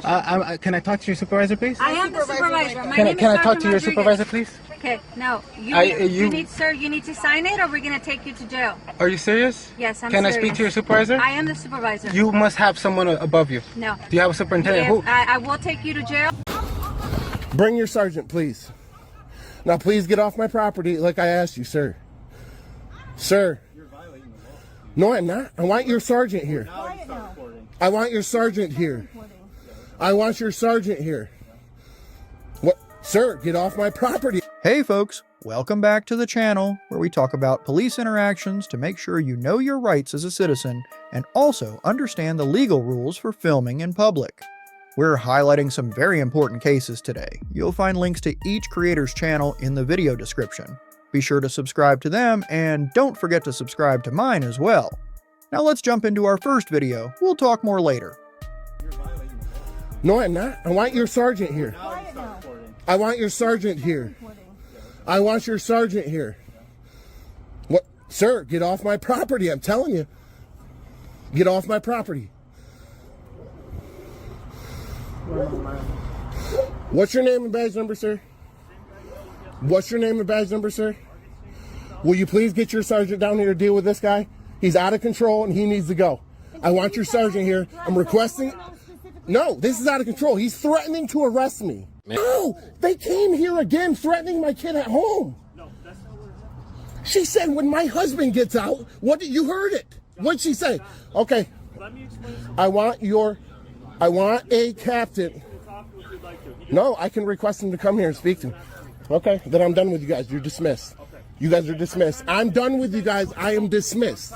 Can I talk to your supervisor, please? I am the supervisor. My Can name is I talk Dr. to your Rodriguez. supervisor, please? Okay, no. You You need, sir, you need to sign it or we're going to take you to jail. Are you serious? Yes, I'm Can serious. I speak to your supervisor? I am the supervisor. You must have someone above you. No. Do you have a superintendent? Who? I will take you to jail. Bring your sergeant, please. Now, please get off my property like I asked you, sir. Sir. You're violating the law. No, I'm not. I want your sergeant here. I want your sergeant here. I want your sergeant here. What? Sir, get off my property. Hey folks, welcome back to the channel where we talk about police interactions to make sure you know your rights as a citizen and also understand the legal rules for filming in public. We're highlighting some very important cases today. You'll find links to each creator's channel in the video description. Be sure to subscribe to them and don't forget to subscribe to mine as well. Now let's jump into our first video. We'll talk more later. No, I'm not. I want your sergeant here. I want your sergeant here. I want your sergeant here. What? Sir, get off my property. I'm telling you. Get off my property. What's your name and badge number, sir? What's your name and badge number, sir? Will you please get your sergeant down here to deal with this guy? He's out of control and he needs to go. I want your sergeant here. I'm requesting. No, this is out of control. He's threatening to arrest me. No, they came here again threatening my kid at home. No, that's not what it happened. She said when my husband gets out, what did you heard it? What'd she say? Okay. Let me explain something. I want a captain. No, I can request him to come here and speak to me. Okay, then I'm done with you guys. You're dismissed. You guys are dismissed. I'm done with you guys. I am dismissed.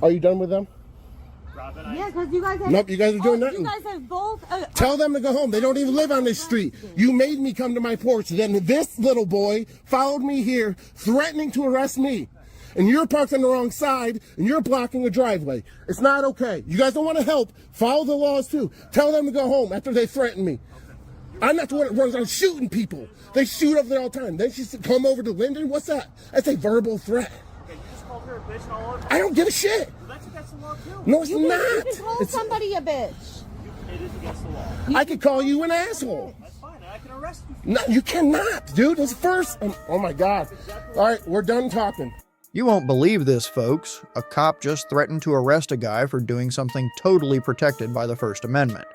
Are you done with them? Yeah, because you guys have... Nope, you guys are doing nothing. You guys have both... Tell them to go home. They don't even live on this street. You made me come to my porch. Then this little boy followed me here, threatening to arrest me. And you're parked on the wrong side, and you're blocking a driveway. It's not okay. You guys don't want to help. Follow the laws, too. Tell them to go home after they threaten me. I'm not the one that runs around shooting people. They shoot over there all the time. Then she said, come over to Linden? What's that? That's a verbal threat. Okay, you just called her a bitch and all of that? I don't give a shit. Well, that's against the law, too. No, it's not. You can call somebody a bitch. It is against the law. I could call you an asshole. That's fine, and I can arrest you. No, you cannot, dude. It's first. Oh, my God. All right, we're done talking. You won't believe this, folks. A cop just threatened to arrest a guy for doing something totally protected by the First Amendment.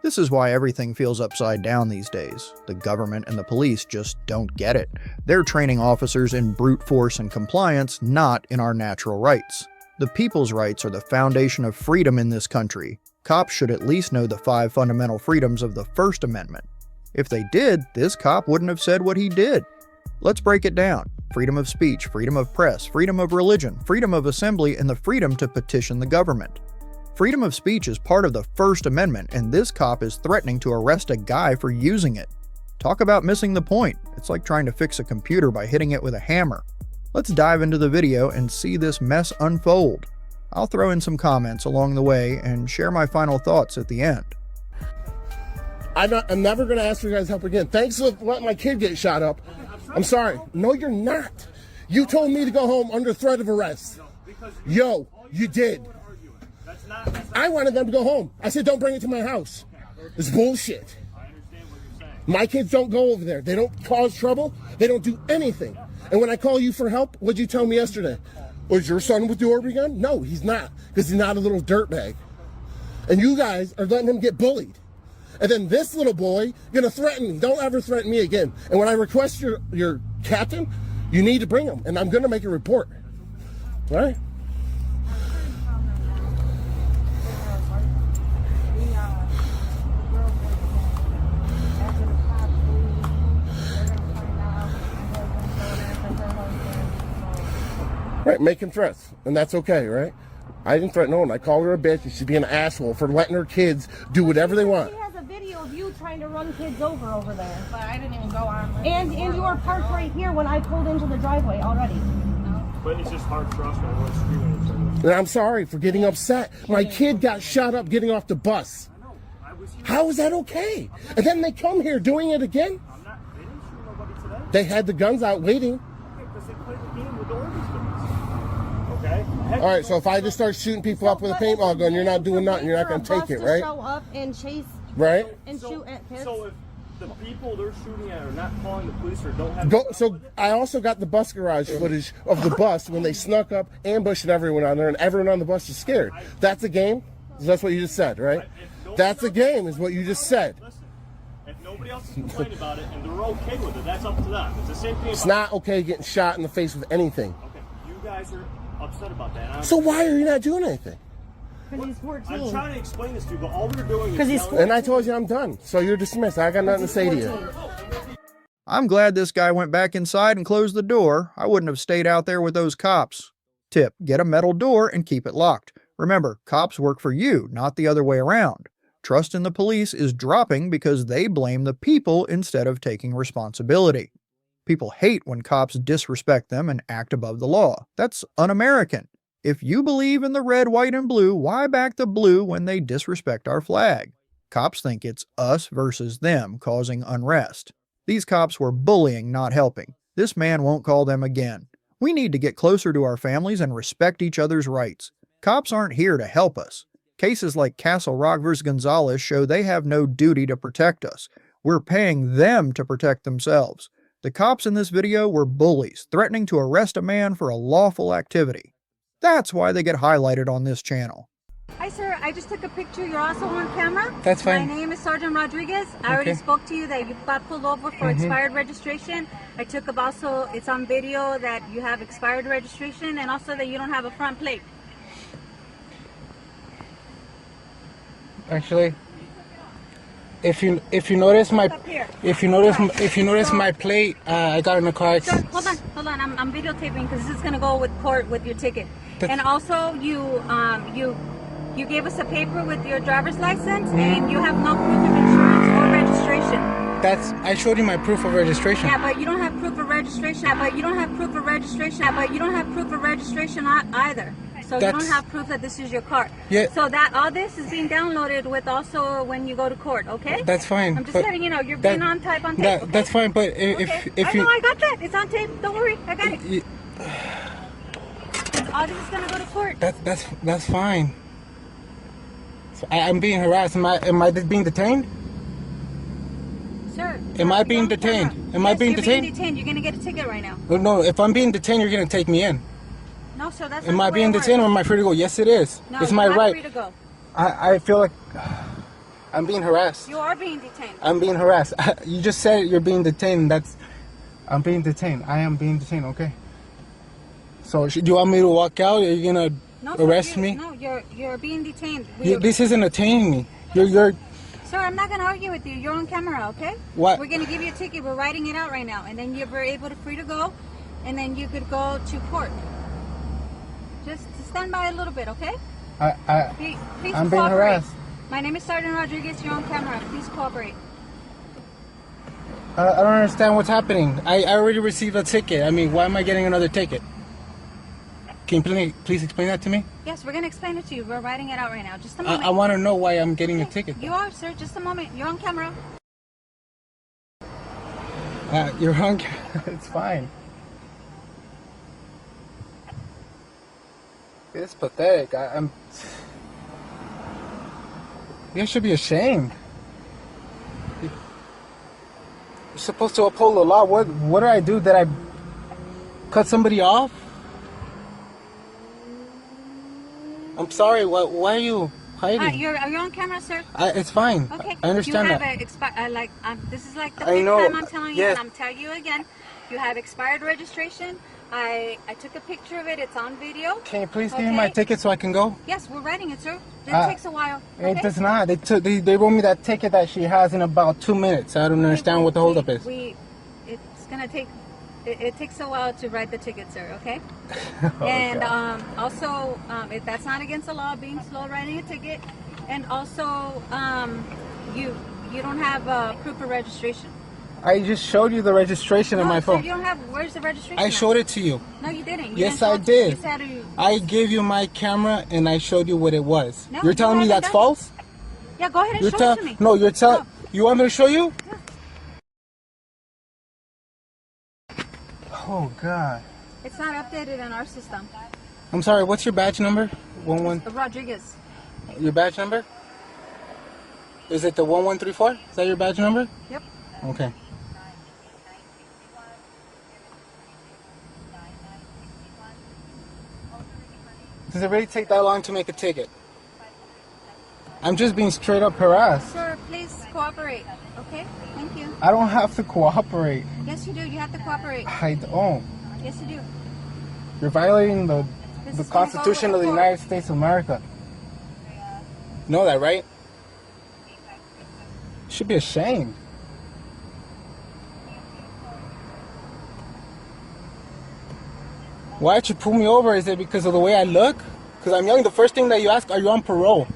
This is why everything feels upside down these days. The government and the police just don't get it. They're training officers in brute force and compliance, not in our natural rights. The people's rights are the foundation of freedom in this country. Cops should at least know the 5 fundamental freedoms of the First Amendment. If they did, this cop wouldn't have said what he did. Let's break it down. Freedom of speech, freedom of press, freedom of religion, freedom of assembly, and the freedom to petition the government. Freedom of speech is part of the First Amendment, and this cop is threatening to arrest a guy for using it. Talk about missing the point. It's like trying to fix a computer by hitting it with a hammer. Let's dive into the video and see this mess unfold. I'll throw in some comments along the way and share my final thoughts at the end. I'm never going to ask for you guys' help again. Thanks for letting my kid get shot up. I'm sorry. No, you're not. You told me to go home under threat of arrest. Yo, you did. I wanted them to go home. I said, don't bring it to my house. It's bullshit. My kids don't go over there. They don't cause trouble. They don't do anything. And when I call you for help, what'd you tell me yesterday? Was your son with the Orby gun? No, he's not, because he's not a little dirtbag. And you guys are letting him get bullied. And then this little boy gonna threaten me. Don't ever threaten me again. And when I request your captain, you need to bring him. And I'm gonna make a report. All right? Right, making threats, and that's okay, right? I didn't threaten no one. I called her a bitch, and she's being an asshole for letting her kids do whatever they want. She has a video of you trying to run kids over there. But I didn't even go on. And you were parked right here when I pulled into the driveway already. But it's just hard for us when we're screaming at each other. And I'm sorry for getting upset. My kid got shot up getting off the bus. How is that okay? And then they come here doing it again? They didn't shoot nobody today. They had the guns out waiting. Okay, because they played the game with the Orbeez guns. Okay? All right, so if I just start shooting people up with a paintball gun, you're not doing nothing. You're not going to take it, right? Show up and chase right? And shoot at kids. So if the people they're shooting at are not calling the police or don't have... So I also got the bus garage footage of the bus when they snuck up, ambushing everyone on there, and everyone on the bus is scared. That's a game? That's what you just said, right? That's a game, is what you just said. Listen, if nobody else is complaining about it and they're okay with it, that's up to them. It's the same thing. It's not okay getting shot in the face with anything. Okay, you guys are upset about that. So why are you not doing anything? Because he's 14. I'm trying to explain this to you, but all we're doing is... 'Cause he's And I told you I'm done. So you're dismissed. I got nothing to say to you. I'm glad this guy went back inside and closed the door. I wouldn't have stayed out there with those cops. Tip, get a metal door and keep it locked. Remember, cops work for you, not the other way around. Trust in the police is dropping because they blame the people instead of taking responsibility. People hate when cops disrespect them and act above the law. That's un-American. If you believe in the red, white, and blue, why back the blue when they disrespect our flag? Cops think it's us versus them causing unrest. These cops were bullying, not helping. This man won't call them again. We need to get closer to our families and respect each other's rights. Cops aren't here to help us. Cases like Castle Rock vs. Gonzalez show they have no duty to protect us. We're paying them to protect themselves. The cops in this video were bullies, threatening to arrest a man for a lawful activity. That's why they get highlighted on this channel. Hi, sir. I just took a picture. You're also on camera. That's fine. My name is Sergeant Rodriguez. I already spoke to you that you got pulled over for expired registration. I took up also, it's on video that you have expired registration and also that you don't have a front plate. Actually, if you notice my my plate, I got in a car Sir, accident. hold on. I'm videotaping because this is gonna go with court with your ticket. And also, you gave us a paper with your driver's license, and you have no proof of insurance or registration. I showed you my proof of registration. Yeah, but you don't have proof of registration. Either. So you don't have proof that this is your car. Yeah. So that all this is being downloaded with also when you go to court. Okay. That's fine. I'm just letting you know you're being on tape. Okay? That's fine. But if I got that. It's on tape. Don't worry. I got it. All this is gonna go to court. That's fine. So I'm being harassed. Am I being detained? Sir. Am I being detained? Am I being detained? You're being detained. You're gonna get a ticket right now. No. If I'm being detained, you're gonna take me in. No, sir. That's Am not I the way being it works. detained or am I free to go? Yes, it is. No, it's my you're not right. free to go. I feel like I'm being harassed. You are being detained. I'm being harassed. You just said you're being detained. I'm being detained. I am being detained. Okay. So do you want me to walk out? Are you gonna arrest me? No, you're being detained. This isn't detaining me. You're. Sir, I'm not gonna argue with you. You're on camera, okay? What? We're gonna give you a ticket. We're writing it out right now, and then you're able to free to go, and then you could go to court. Just stand by a little bit, okay? Please I'm being cooperate. harassed. My name is Sergeant Rodriguez. You're on camera. Please cooperate. I don't understand what's happening. I already received a ticket. I mean, why am I getting another ticket? Can you please explain that to me? Yes, we're gonna explain it to you. We're writing it out right now. Just a moment. I want to know why I'm getting a ticket. You are, sir. Just a moment. You're on camera. You're on. It's fine. It's pathetic. I'm. You should be ashamed. You're supposed to uphold the law. What did I do? Did I cut somebody off? I'm sorry. Why are you hiding? Are you on camera, sir? It's fine. Okay. I understand you have that. This is like the I fifth know. time I'm telling you, Yes. and I'm telling you again. You have expired registration. I took a picture of it. It's on video. Can you please give me my ticket so I can go? Yes, we're writing it, sir. It takes a while. Okay? It does not. They wrote me that ticket that she has in about 2 minutes. I don't understand what the holdup is. It's gonna take. It takes a while to write the ticket, sir. Okay. Oh, and God. also, if that's not against the law, being slow writing a ticket, and also, you don't have proof of registration. I just showed you the registration on my phone. You don't have. Where's the registration? I showed it to you. No, you didn't. Yes, I did. You said you, I gave you my camera and I showed you what it was. No, You're telling me you haven't that's done false? yeah, go ahead and show it to me. No, you're telling. You want me to show you? Yeah. Oh God. It's not updated in our system. I'm sorry. What's your badge number? 11. Rodriguez. Your badge number? Is it the 1134? Is that your badge number? Yep. Okay. Does it really take that long to make a ticket? I'm just being straight up harassed. Sir, please cooperate. Okay? Thank you. I don't have to cooperate. Yes, you do. You have to cooperate. I don't. Yes, you do. You're violating the This is Constitution gonna of the go to United States of America. You know that, right? You should be ashamed. Why'd you pull me over? Is it because of the way I look? Because I'm young. The first thing that you ask, are you on parole?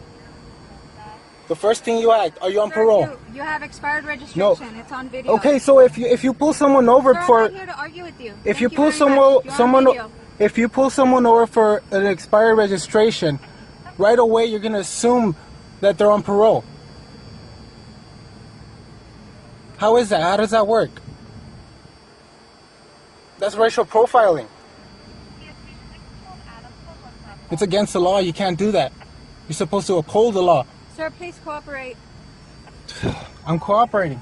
The first thing you ask, are you on Sir, parole? You have expired registration. No. It's on video. Okay, so if you pull someone over Sir, for I'm not here to argue with you. if Thank you pull very much. You're on someone video. if you pull someone over for an expired registration, right away you're gonna assume that they're on parole. How is that? How does that work? That's racial profiling. It's against the law. You can't do that. You're supposed to uphold the law. Sir, please cooperate. I'm cooperating.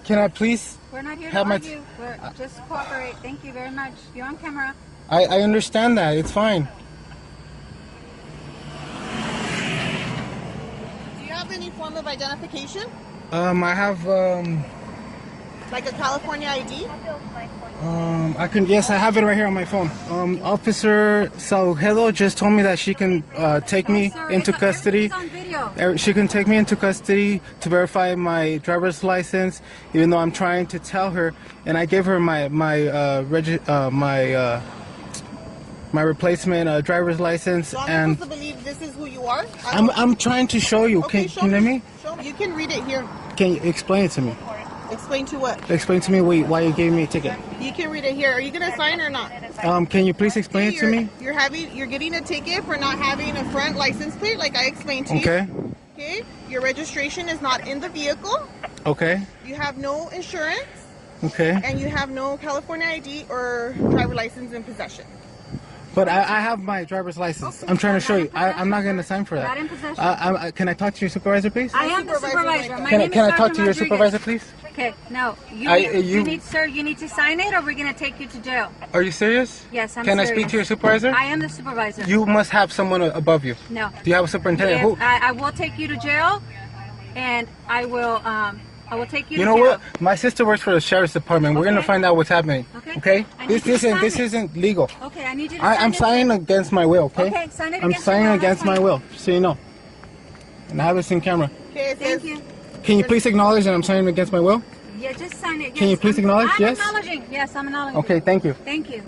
Can I please? We're not here to Have my argue. We're just cooperate. Thank you very much. You're on camera. I understand that. It's fine. Do you have any form of identification? I have Like a California ID? yes, I have it right here on my phone. Officer Salcedo just told me that she can take me Sir, into it's custody. on video. She can take me into custody to verify my driver's license, even though I'm trying to tell her, and I gave her my replacement driver's license, So I'm and supposed to believe this is who you are? I'm trying to show you. Okay, Can you let me? Show me. You can read it here. Can you explain it to me? Explain to what? Explain to me why you gave me a ticket. You can read it here. Are you gonna sign or not? Can you please explain it to me? You're getting a ticket for not having a front license plate, like I explained to you. Okay. Okay. Your registration is not in the vehicle. Okay. You have no insurance, Okay. and you have no California ID or driver license in possession. But I have my driver's license. I'm trying to show you. I'm not going to sign for that. Not in possession. Can I talk to your supervisor, please? I am the supervisor. My name Can I is talk to Sandra your Rodriguez. supervisor, please? Okay, no. you- You need to sign it or we're going to take you to jail. Are you serious? Yes, I'm Can serious. I speak to your supervisor? I am the supervisor. You must have someone above you. No. Do you have a superintendent? Who? I will take you to jail, and I will take you to You know jail. what? My sister works for the sheriff's department. We're gonna Okay. find out what's happening. Okay. I need you to sign This it. isn't legal. Okay, I need you to sign I'm it. signing against my will. Okay. Okay, sign it I'm against signing your will, against that's my fine. will, so you know. And I have this in camera. Okay. It Thank says, you. Can you please acknowledge that I'm signing against my will? Yeah, just sign it. Can you please I'm acknowledge? Yes? acknowledging. Yes, I'm acknowledging. Okay. Thank you. Thank you.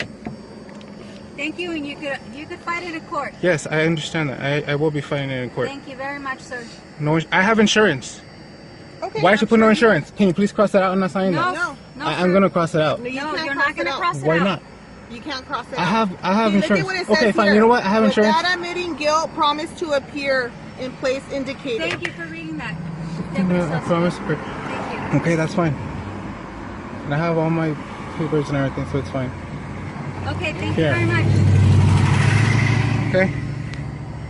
Thank you, and you could fight it in court. Yes, I understand that. I will be fighting it in court. Thank you very much, sir. No, I have insurance. okay. Why did you I'm put no sure insurance? Can you please cross that out? I'm not signing No, that. no, I'm sir. gonna cross it out. No, you No, can't you're cross not gonna it out. cross it Why out. not? You can't cross it I out. have See, look insurance. at what it Okay, says fine. here. You know what? I have insurance. Without admitting guilt, promise to appear in place indicated. Thank you for reading that. I promise. Thank you. Okay, that's fine. And I have all my papers and everything, so it's fine. Okay, thank you Here. very much. Okay.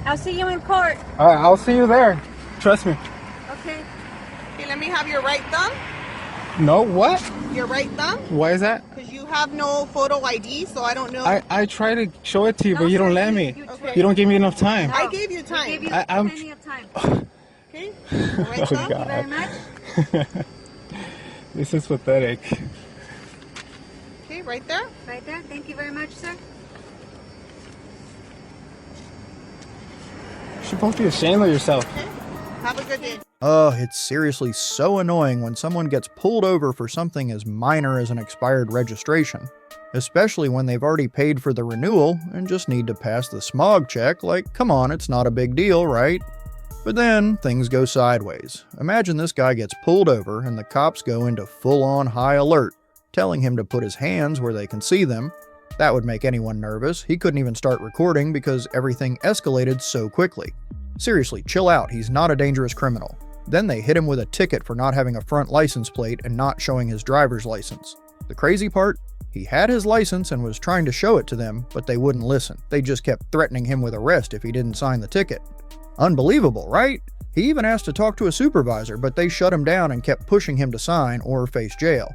I'll see you in court. All right, I'll see you there. Trust me. Okay. Okay, let me have your right thumb. No, what? Your right thumb, Why is that? because you have no photo ID, so I don't know. I try to show it to you, No, but you don't sir, let me. Okay. You don't give me enough time. I gave you We time. gave you I'm- plenty of time. Okay. Your right Oh, thumb. God. Thank you very much. This is pathetic. Okay, right there. Right there. Thank you very much, sir. You should both be ashamed of yourself. Okay. Have a good day. It's seriously so annoying when someone gets pulled over for something as minor as an expired registration. Especially when they've already paid for the renewal and just need to pass the smog check, like, come on, it's not a big deal, right? But then, things go sideways. Imagine this guy gets pulled over and the cops go into full-on high alert, telling him to put his hands where they can see them. That would make anyone nervous. He couldn't even start recording because everything escalated so quickly. Seriously, chill out, he's not a dangerous criminal. Then they hit him with a ticket for not having a front license plate and not showing his driver's license. The crazy part? He had his license and was trying to show it to them, but they wouldn't listen. They just kept threatening him with arrest if he didn't sign the ticket. Unbelievable, right? He even asked to talk to a supervisor, but they shut him down and kept pushing him to sign or face jail.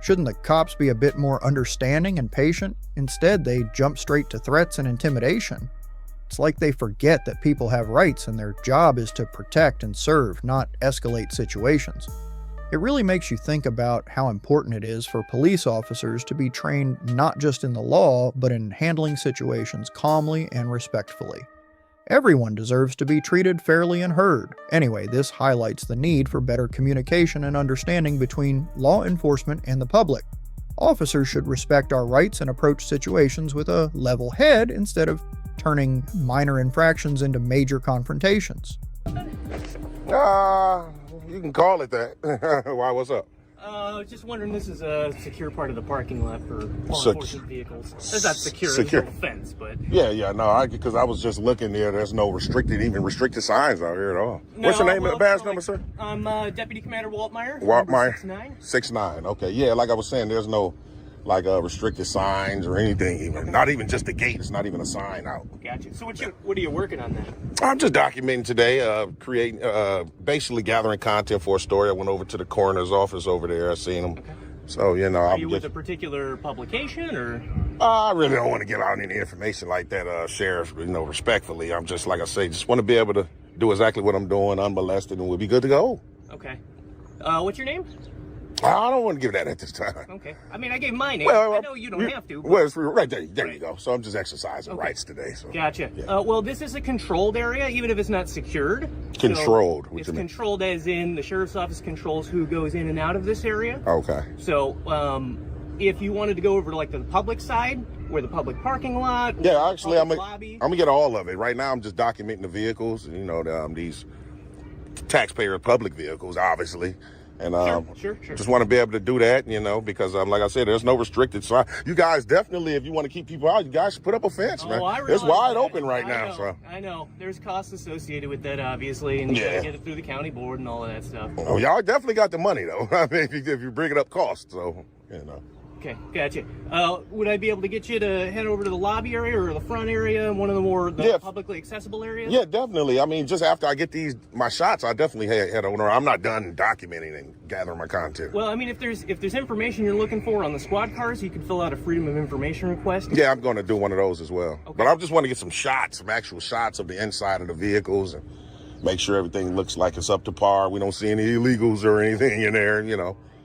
Shouldn't the cops be a bit more understanding and patient? Instead, they jump straight to threats and intimidation. It's like they forget that people have rights and their job is to protect and serve, not escalate situations. It really makes you think about how important it is for police officers to be trained not just in the law, but in handling situations calmly and respectfully. Everyone deserves to be treated fairly and heard. Anyway, this highlights the need for better communication and understanding between law enforcement and the public. Officers should respect our rights and approach situations with a level head instead of turning minor infractions into major confrontations. You can call it that. Why, what's up? I was just wondering, this is a secure part of the parking lot for law enforcement vehicles. It's not secure, there's no fence, but... Yeah, no, because I was just looking there. There's no restricted signs out here at all. No, What's your name and the badge number, sir? I'm Deputy Commander Walt Meyer. Walt Meyer? 6'9". 6'9", okay. Yeah, like I was saying, there's no, restricted signs or anything even. Not even just the gate. It's not even a sign out. Gotcha. So what are you working on then? I'm just documenting today, creating, basically gathering content for a story. I went over to the coroner's office over there. I seen him. Okay. So, Are you with a particular publication or? I really don't want to give out any information like that, Sheriff, respectfully. I'm just, like I say, just want to be able to do exactly what I'm doing unmolested and we'll be good to go. Okay. What's your name? I don't want to give that at this time. Okay. I mean, I gave my name. I know you don't have to. But... Well, it's right there. There you go. So I'm just exercising rights today. So. Gotcha. Yeah. Well, this is a controlled area, even if it's not secured. Controlled? So it's controlled as in the sheriff's office controls who goes in and out of this area. Okay. So if you wanted to go over to the public side, where the public parking lot, yeah, actually, I'm lobby. gonna get all of it. Right now, I'm just documenting the vehicles. These taxpayer public vehicles, obviously. And sure. Just want to be able to do that, because like I said, there's no restricted sign. You guys definitely, if you want to keep people out, you guys should put up a fence, man. It's wide open right now. So I know there's costs associated with that, obviously, and you gotta get it through the county board and all of that stuff. Oh, y'all definitely got the money though. I mean, if you bring it up costs, so Okay, gotcha. Would I be able to get you to head over to the lobby area or the front area, one of the more publicly accessible areas? Yeah, definitely. I mean, just after I get my shots, I definitely head over. I'm not done documenting and gathering my content. Well, I mean, if there's information you're looking for on the squad cars, you can fill out a Freedom of Information request. Yeah, I'm going to do one of those as well. Okay. But I just want to get some actual shots of the inside of the vehicles and make sure everything looks like it's up to par. We don't see any illegals or anything in there,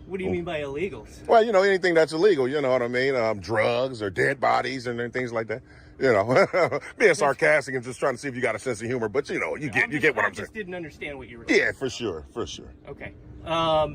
What do you mean by illegals? Well, anything that's illegal, you know what I mean? Drugs or dead bodies and things like that. Being sarcastic and just trying to see if you got a sense of humor, but you get what I'm saying. I just didn't understand what you were saying. Yeah, for sure. Okay. All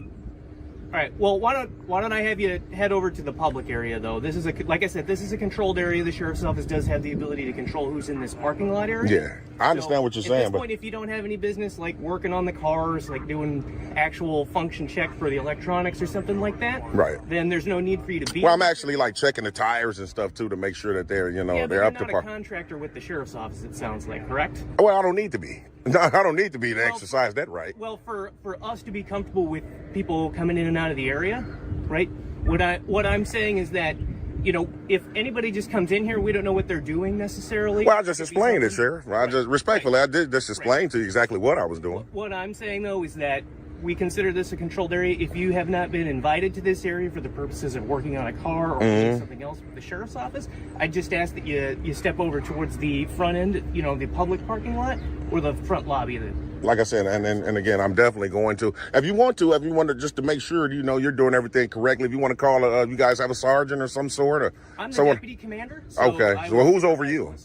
right. Well, why don't I have you head over to the public area though? This is like I said, this is a controlled area. The sheriff's office does have the ability to control who's in this parking lot area. Yeah, I understand what you're saying. At this point, if you don't have any business working on the cars, doing actual function check for the electronics or something like that, right? Then there's no need for you to be. Well, I'm actually checking the tires and stuff too to make sure that they're they're up to par. You're not a contractor with the sheriff's office. It sounds like, correct? Well, I don't need to be. No, I don't need to be to exercise that right. Well, for us to be comfortable with people coming in and out of the area, right? What I'm saying is that, if anybody just comes in here, we don't know what they're doing necessarily. Well, I just explained it, Sheriff. I just respectfully, I did just explain to you exactly what I was doing. What I'm saying though is that we consider this a controlled area. If you have not been invited to this area for the purposes of working on a car or doing something else with the sheriff's office, I just ask that you step over towards the front end, the public parking lot or the front lobby. Like I said, and again, I'm definitely going to. If you want to, just to make sure you're doing everything correctly. If you want to call, you guys have a sergeant or some sort, or I'm the deputy commander. So okay, so who's over you?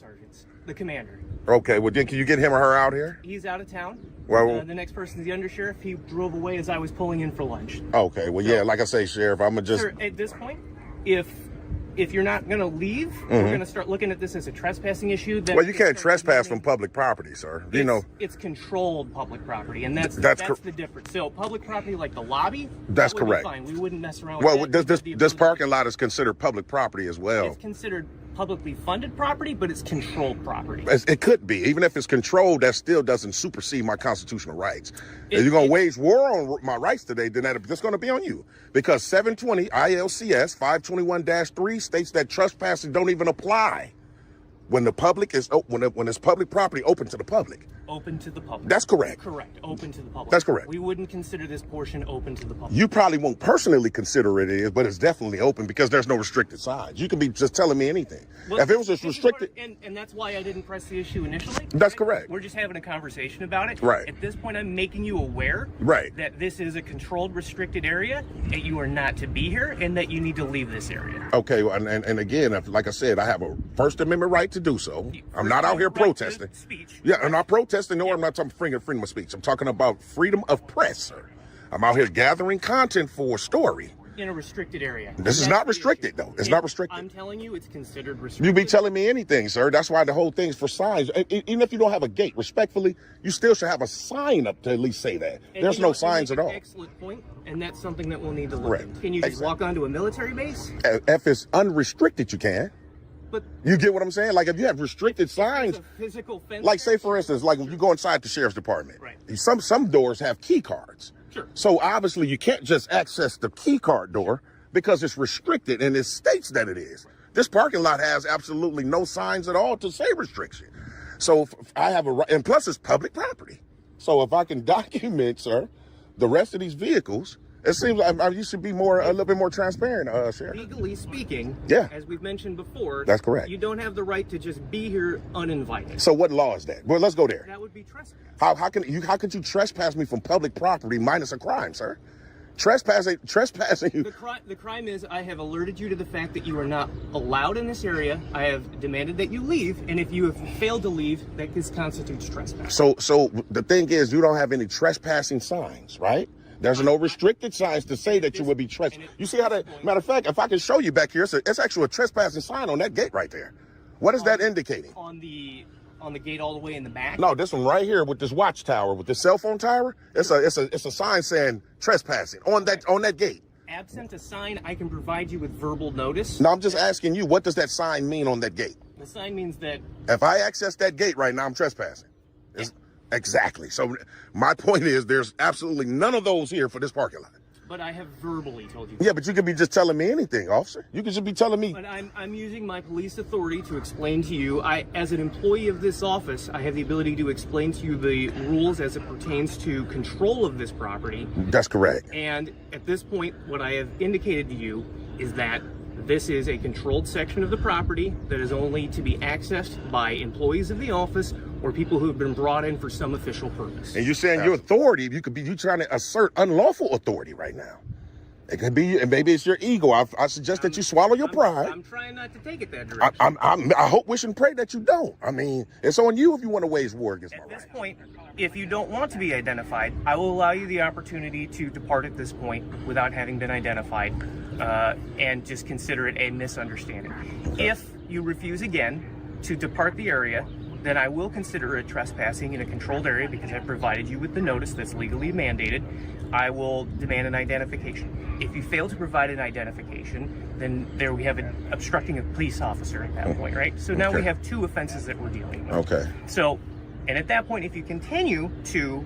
The commander. Okay, well, can you get him or her out here? He's out of town. Well, the next person's the undersheriff. He drove away as I was pulling in for lunch. Okay, well, yeah, like I say, Sheriff, I'm gonna just. Sir, at this point, if you're not going to leave, we're going to start looking at this as a trespassing issue. Then you can't trespass from public property, sir. It's controlled public property, and that's the difference. So public property like the lobby, that's correct. Fine. We wouldn't mess around with that. Well, this parking lot is considered public property as well. It's considered publicly funded property, but it's controlled property. It could be. Even if it's controlled, that still doesn't supersede my constitutional rights. If you're going to wage war on my rights today, then that's going to be on you. Because 720 ILCS 521-3 states that trespassing don't even apply when the public is when it's public property open to the public. Open to the public. That's correct. Correct. Open to the public. That's correct. We wouldn't consider this portion open to the public. You probably won't personally consider it is, but it's definitely open because there's no restricted signs. You can be just telling me anything. Well, if it was just restricted. And that's why I didn't press the issue initially. That's correct. We're just having a conversation about it. Right. At this point, I'm making you aware that this is a controlled, restricted area, that you are not to be here, and that you need to leave this area. Okay, and again, like I said, I have a First Amendment right to do so. I'm not out here protesting. Speech. Yeah, I'm not protesting, nor I'm not talking freedom of speech. I'm talking about freedom of press, sir. I'm out here gathering content for a story. In a restricted area. This is not restricted, though. It's not restricted. I'm telling you, it's considered restricted. You be telling me anything, sir. That's why the whole thing's for signs. Even if you don't have a gate, respectfully, you still should have a sign up to at least say that. And there's no signs at all. Excellent point, and that's something that we'll need to look at. Correct. Can you just walk onto a military base? If it's unrestricted, you can. But you get what I'm saying? Like if you have restricted signs, a physical fence. like say for instance, like when you go inside the sheriff's department, right? Some doors have key cards. Sure. So obviously you can't just access the key card door because it's restricted and it states that it is. This parking lot has absolutely no signs at all to say restriction. So if I have a right, and plus it's public property. So if I can document, sir, the rest of these vehicles, it seems like you should be a little bit more transparent, Sheriff. Legally speaking, yeah, as we've mentioned before, that's correct. You don't have the right to just be here uninvited. So what law is that? Well, let's go there. That would be trespass. How could you trespass me from public property minus a crime, sir? Trespassing you. The crime is I have alerted you to the fact that you are not allowed in this area. I have demanded that you leave, and if you have failed to leave, that constitutes trespass. So the thing is, you don't have any trespassing signs, right? There's no restricted signs to say that you would be trespassing. You see how that, matter of fact, if I can show you back here, it's actually a trespassing sign on that gate right there. What is that indicating? On the gate all the way in the back? No, this one right here with this watchtower, with this cell phone tower, it's a sign saying trespassing on that gate. Absent a sign, I can provide you with verbal notice. No, I'm just asking you, what does that sign mean on that gate? The sign means that if I access that gate right now, I'm trespassing. Exactly. So my point is there's absolutely none of those here for this parking lot. But I have verbally told you. Yeah, but you could be just telling me anything, officer. You could just be telling me. But I'm using my police authority to explain to you. As an employee of this office, I have the ability to explain to you the rules as it pertains to control of this property. That's correct. And at this point, what I have indicated to you is that this is a controlled section of the property that is only to be accessed by employees of the office or people who have been brought in for some official purpose. And you're saying your authority, you trying to assert unlawful authority right now. It could be, and maybe it's your ego. I suggest that you swallow your pride. I'm trying not to take it that direction. I hope, wish, and pray that you don't. I mean, it's on you if you want to wage war against my rights. At this point, if you don't want to be identified, I will allow you the opportunity to depart at this point without having been identified, and just consider it a misunderstanding. Okay. If you refuse again to depart the area, then I will consider it trespassing in a controlled area because I've provided you with the notice that's legally mandated. I will demand an identification. If you fail to provide an identification, then there we have obstructing a police officer at that point, right? So now we have two offenses that we're dealing with. Okay. So, and at that point, if you continue to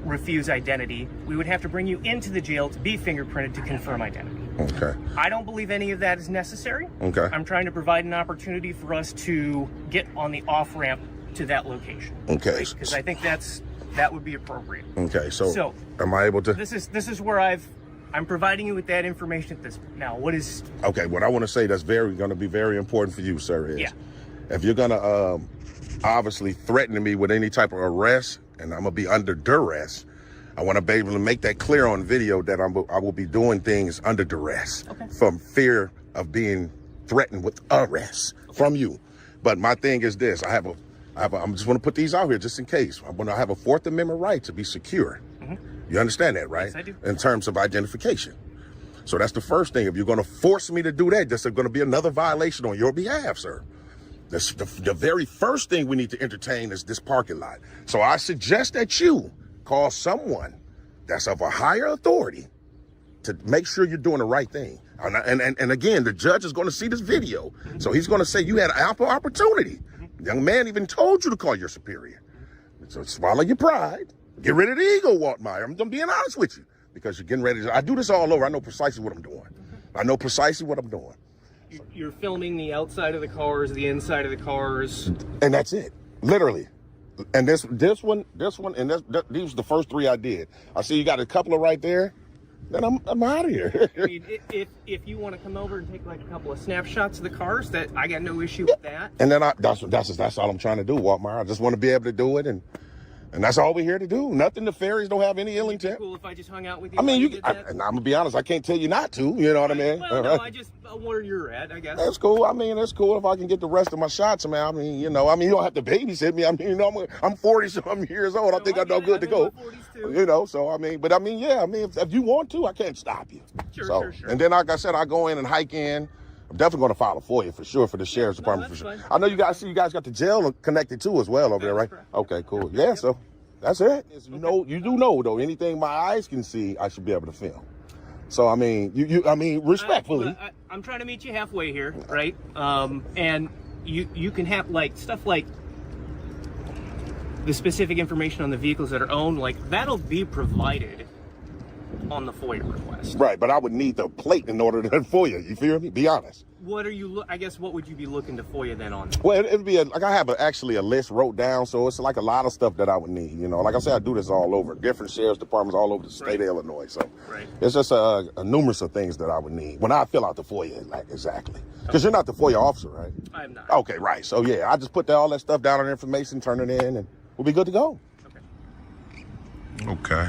refuse identity, we would have to bring you into the jail to be fingerprinted to confirm identity. Okay. I don't believe any of that is necessary. Okay. I'm trying to provide an opportunity for us to get on the off-ramp to that location. Okay. Because I think that would be appropriate. Okay. So am I able to? This is where I'm providing you with that information at this point. Now, what is? Okay. What I want to say that's going to be very important for you, sir, is if you're going to obviously threaten me with any type of arrest, and I'm gonna be under duress, I want to be able to make that clear on video that I will be doing things under duress from fear of being threatened with arrest from you. But my thing is this: I just want to put these out here just in case. I want to have a Fourth Amendment right to be secure. You understand that, right? Yes, I do. In terms of identification. So that's the first thing. If you're going to force me to do that, that's going to be another violation on your behalf, sir. The very first thing we need to entertain is this parking lot. So I suggest that you call someone that's of a higher authority to make sure you're doing the right thing. And again, the judge is going to see this video. So he's going to say you had ample opportunity. Young man even told you to call your superior. So swallow your pride. Get rid of the ego, Walt Meyer. I'm being honest with you because you're getting ready to. I do this all over. I know precisely what I'm doing. I know precisely what I'm doing. You're filming the outside of the cars, the inside of the cars. And that's it. Literally And this one, and these are the first 3 I did. I see you got a couple of right there. Then I'm out of here. I mean, if you want to come over and take like a couple of snapshots of the cars, that I got no issue with that. And then that's all I'm trying to do, Walmart. I just want to be able to do it, and that's all we're here to do. Nothing nefarious. Don't have any ill intent. Cool if I just hung out with you. I mean, I'm gonna be honest. I can't tell you not to. You know what I mean? Well, no, I just where you're at, I guess. That's cool. I mean, it's cool if I can get the rest of my shots, man. I mean, you don't have to babysit me. I mean, I'm 40-something years old. I think I'm no good to go. So I mean, yeah. I mean, if you want to, I can't stop you. Sure. And then, like I said, I go in and hike in. I'm definitely going to file a FOIA for sure for the sheriff's department for sure. Fine. I know you guys got the jail connected too as well over there, right? Correct. Okay, cool. Yeah, so that's it. You do know though, anything my eyes can see, I should be able to film. So I mean, respectfully. I'm trying to meet you halfway here, right? And you can have like stuff like the specific information on the vehicles that are owned, like that'll be provided on the FOIA request. Right, but I would need the plate in order to FOIA. You feel me? Be honest. What would you be looking to FOIA then on? Well, it'd be I have actually a list wrote down, so it's like a lot of stuff that I would need. Like I said, I do this all over, different sheriff's departments all over the state of Illinois. So it's just a numerous of things that I would need when I fill out the FOIA, like exactly. Because you're not the FOIA officer, right? I'm not. Okay, right. So yeah, I just put all that stuff down on information, turn it in, and we'll be good to go. Okay.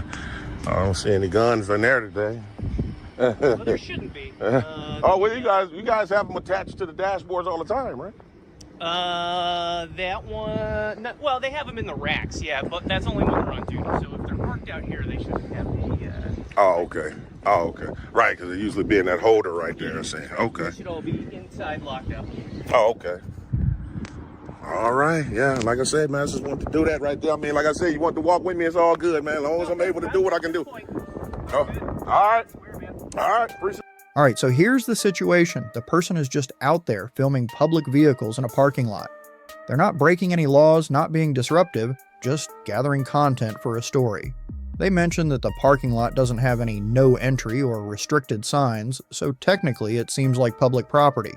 I don't see any guns in there today. Well, there shouldn't be. You guys have them attached to the dashboards all the time, right? That one. Well, they have them in the racks, yeah, but that's only when they're on duty. So if they're parked out here, they shouldn't have the. Oh, okay. Right, because they usually be in that holder right there. Okay. They should all be inside, locked up. Oh, okay. All right, yeah. Like I said, man, I just want to do that right there. I mean, like I said, you want to walk with me, it's all good, man. As long as I'm able to do what I can do. Oh, all right. Appreciate it. All right, so here's the situation. The person is just out there filming public vehicles in a parking lot. They're not breaking any laws, not being disruptive, just gathering content for a story. They mention that the parking lot doesn't have any no entry or restricted signs, so technically it seems like public property.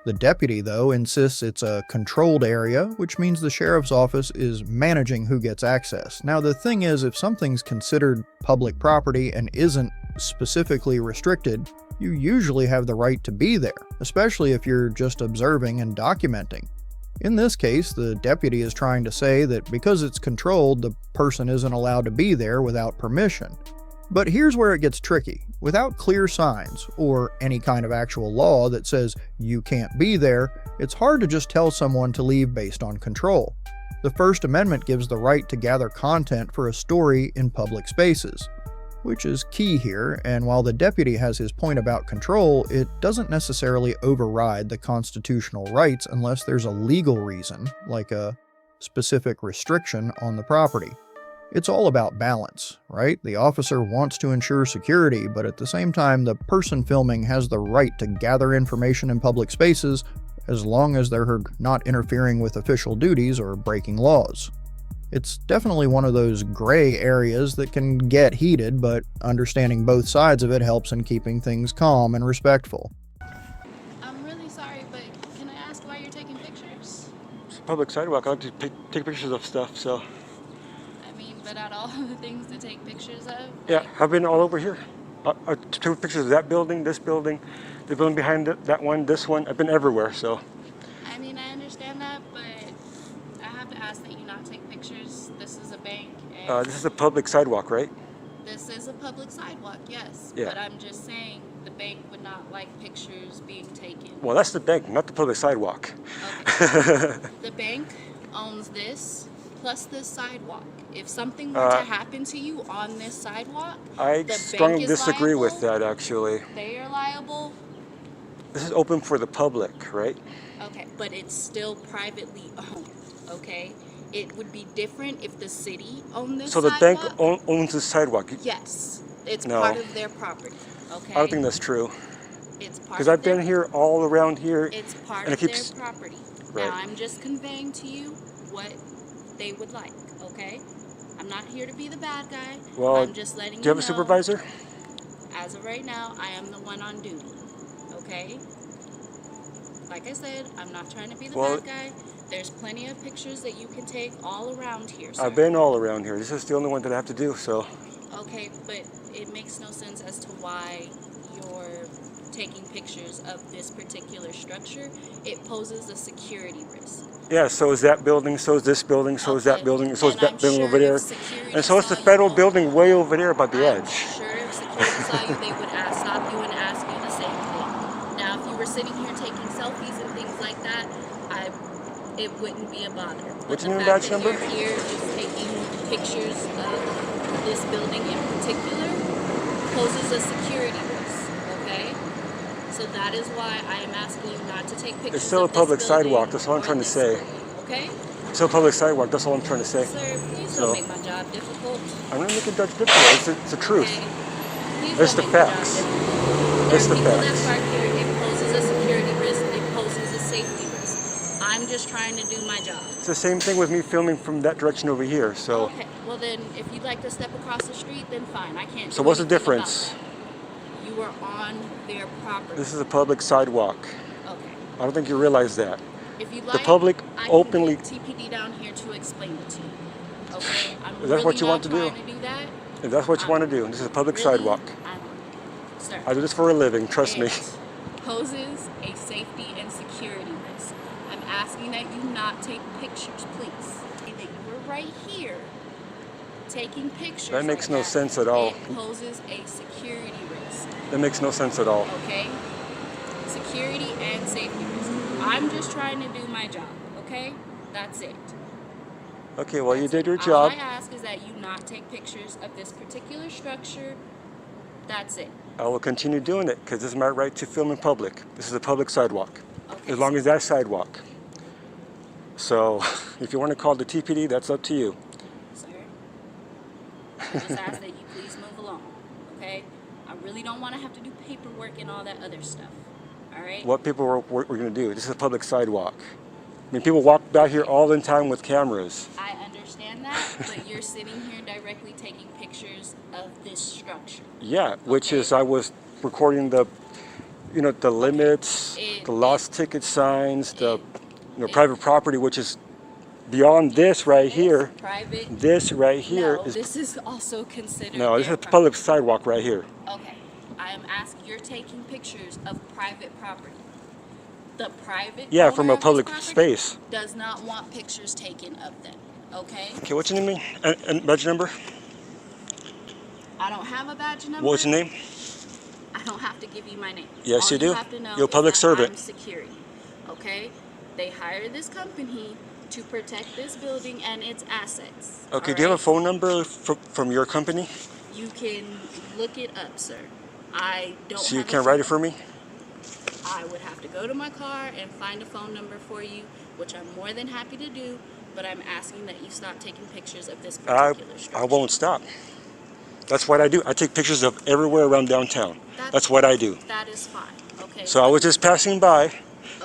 The deputy, though, insists it's a controlled area, which means the sheriff's office is managing who gets access. Now, the thing is, if something's considered public property and isn't specifically restricted, you usually have the right to be there, especially if you're just observing and documenting. In this case, the deputy is trying to say that because it's controlled, the person isn't allowed to be there without permission. But here's where it gets tricky. Without clear signs, or any kind of actual law that says you can't be there, it's hard to just tell someone to leave based on control. The First Amendment gives the right to gather content for a story in public spaces, which is key here, and while the deputy has his point about control, it doesn't necessarily override the constitutional rights unless there's a legal reason, like a specific restriction on the property. It's all about balance, right? The officer wants to ensure security, but at the same time, the person filming has the right to gather information in public spaces as long as they're not interfering with official duties or breaking laws. It's definitely one of those gray areas that can get heated, but understanding both sides of it helps in keeping things calm and respectful. I'm really sorry, but can I ask why you're taking pictures? It's a public sidewalk. I like to take pictures of stuff, so. But out all the things to take pictures of? Yeah, I've been all over here. I took pictures of that building, this building, the building behind it, that one, this one. I've been everywhere, so. I mean, I understand that, but I have to ask that you not take pictures. This is a bank. And this is a public sidewalk, right? This is a public sidewalk, yes. Yeah. But I'm just saying the bank would not like pictures being taken. Well, that's the bank, not the public sidewalk. Okay. The bank owns this plus this sidewalk. If something were to happen to you on this sidewalk, I strongly disagree with that, actually. They are liable. This is open for the public, right? Okay, but it's still privately owned, okay? It would be different if the city owned this sidewalk. So the bank owns the sidewalk? Yes, it's part of their property, okay? I don't think that's true. It's part because I've been here all around here. It's part of their property. Right. Now, I'm just conveying to you what they would like, okay? I'm not here to be the bad guy. Well, I'm just letting you know. Do you have a supervisor? As of right now, I am the one on duty, okay? Like I said, I'm not trying to be the bad guy. There's plenty of pictures that you can take all around here, sir. I've been all around here. This is the only one that I have to do, so. Okay, but it makes no sense as to why you're taking pictures of this particular structure. It poses a security risk. Yeah, so is that building, so is this building, so is that building, so is And that I'm building sure over there. if security And so is the saw you federal on- building way over there by the I'm edge. sure if security saw you, they would stop you and ask you the same thing. Now, if you were sitting here taking selfies and things like that, it wouldn't be a bother. But What's the your fact badge that number? you're here just taking pictures of this building in particular poses a security risk, okay? So that is why I am asking you not to take pictures It's still a of this public building sidewalk, that's all I'm or trying to this say. building, okay? It's still a public sidewalk, that's all I'm trying to say. Sir, please So- don't make my job difficult. I'm not making Dutch difficult, it's the truth. Okay? Please It's don't the make my job facts. difficult. It's the There are people facts. that park here, it poses a security risk, it poses a safety risk. I'm just trying to do my job. It's the same thing with me filming from that direction over here, so. Okay, well then, if you'd like to step across the street, then fine, I can't So do what's the anything difference? about that. You are on their property. This is a public sidewalk. Okay. I don't think you realize that. If you'd like, public I openly- can get TPD down here to explain it to you. Okay? I'm Is that really what you not want to do? trying to do that. If that's what you want to do, this is a public Really, sidewalk. Sir. I do this for a living, trust me. It poses a safety and security risk. I'm asking that you not take pictures, please. And that you were right here taking pictures. That makes like no sense at all. It poses a security risk. That makes no sense at all. Okay? Security and safety risk. I'm just trying to do my job. Okay? That's it. Okay, well, you did your All job. I ask is that you not take pictures of this particular structure. That's it. I will continue doing it because this is my right to film in public. This is a public sidewalk, Okay, as long as that sidewalk. So, if you want to call the TPD, that's up to you. Sir, I just ask that you please move along, okay? I really don't want to have to do paperwork and all that other stuff, all right? What people we're going to do? This is a public sidewalk. I mean, people walk by here all the time with cameras. I understand that, but you're sitting here directly taking pictures of this structure. Yeah, which Okay. is I was recording the, the limits, the lost ticket signs, the private property, which is beyond this right here. Private? This right here No, is this is also considered no. This is their a public sidewalk right here. Okay, I am asking, you're taking pictures of private property. The private Yeah, owner from a of this public property space. does not want pictures taken of them, okay? Okay, what's your name? And badge number? I don't have a badge number. What's your name? I don't have to give you my name. Yes, All you do. Have to know You're a public is that servant. I'm security, okay? They hired this company to protect this building and its assets. Okay, all do you have a right? phone number from your company? You can look it up, sir. I don't. So you have a can't write phone- it for me? I would have to go to my car and find a phone number for you, which I'm more than happy to do, but I'm asking that you stop taking pictures of this particular structure. I won't stop. That's what I do. I take pictures of everywhere around downtown. That's what I do. That is fine, okay? So I was just passing by,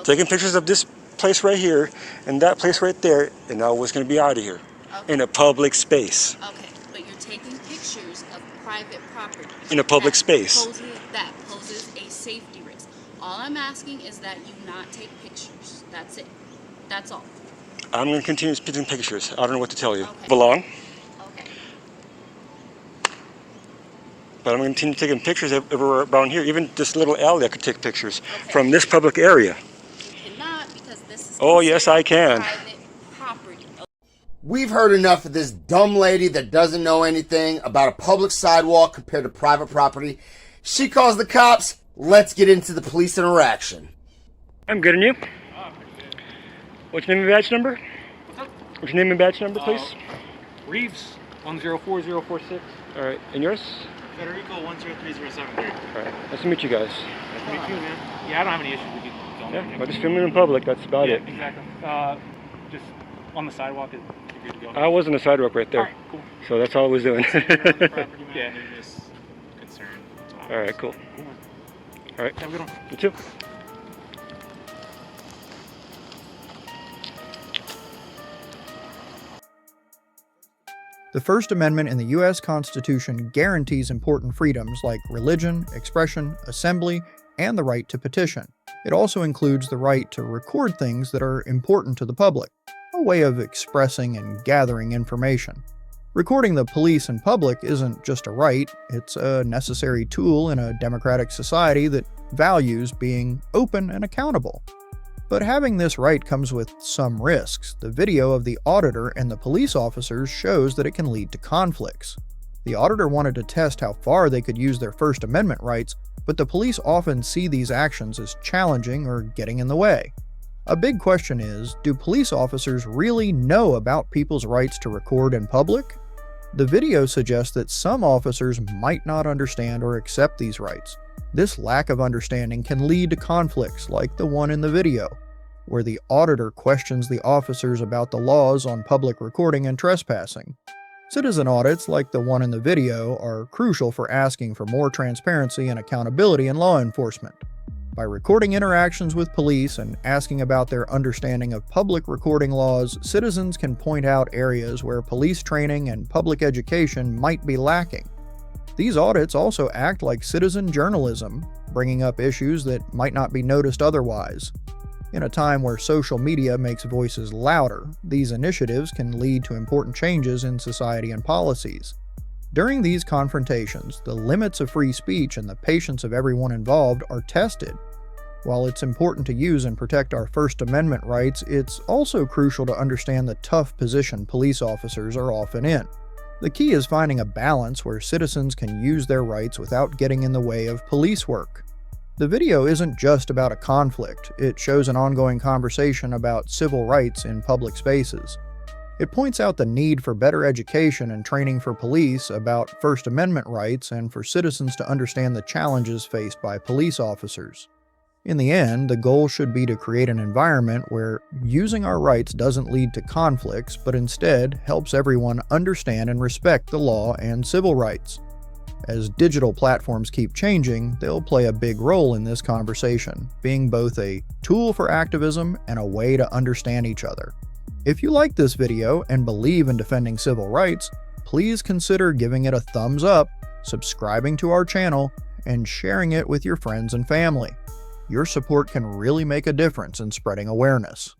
taking pictures of this place right here and that place right there, and I was going to be out of here in a public space. Okay, but you're taking pictures of private property. In a public space. That poses a safety risk. All I'm asking is that you not take pictures. That's it. That's all. I'm going to continue taking pictures. I don't know what to tell you. Okay. Belong? Okay. But I'm going to continue taking pictures everywhere around here. Even this little alley, I could take pictures from this public area. You cannot because this is Oh, yes, I can. private property. We've heard enough of this dumb lady that doesn't know anything about a public sidewalk compared to private property. She calls the cops. Let's get into the police interaction. I'm good, and you? What's your name and badge number? What's your name and badge number, please? Reeves 104046. All right, and yours? Federico 103073. All right, nice to meet you guys. Nice to meet you, man. Yeah, I don't have any issues with you filming. Yeah, but just filming in public, that's about it. Exactly. Just on the sidewalk, you're good to go. I was on the sidewalk right there. All right, cool. So that's all I was doing. You're on the property, man, Yeah. and you're just concerned. All right, cool. All right, Have a good one. you too. The First Amendment in the U.S. Constitution guarantees important freedoms like religion, expression, assembly, and the right to petition. It also includes the right to record things that are important to the public, a way of expressing and gathering information. Recording the police in public isn't just a right, it's a necessary tool in a democratic society that values being open and accountable. But having this right comes with some risks. The video of the auditor and the police officers shows that it can lead to conflicts. The auditor wanted to test how far they could use their First Amendment rights, but the police often see these actions as challenging or getting in the way. A big question is, do police officers really know about people's rights to record in public? The video suggests that some officers might not understand or accept these rights. This lack of understanding can lead to conflicts like the one in the video, where the auditor questions the officers about the laws on public recording and trespassing. Citizen audits like the one in the video are crucial for asking for more transparency and accountability in law enforcement. By recording interactions with police and asking about their understanding of public recording laws, citizens can point out areas where police training and public education might be lacking. These audits also act like citizen journalism, bringing up issues that might not be noticed otherwise. In a time where social media makes voices louder, these initiatives can lead to important changes in society and policies. During these confrontations, the limits of free speech and the patience of everyone involved are tested. While it's important to use and protect our First Amendment rights, it's also crucial to understand the tough position police officers are often in. The key is finding a balance where citizens can use their rights without getting in the way of police work. The video isn't just about a conflict, it shows an ongoing conversation about civil rights in public spaces. It points out the need for better education and training for police about First Amendment rights and for citizens to understand the challenges faced by police officers. In the end, the goal should be to create an environment where using our rights doesn't lead to conflicts, but instead helps everyone understand and respect the law and civil rights. As digital platforms keep changing, they'll play a big role in this conversation, being both a tool for activism and a way to understand each other. If you like this video and believe in defending civil rights, please consider giving it a thumbs up, subscribing to our channel, and sharing it with your friends and family. Your support can really make a difference in spreading awareness.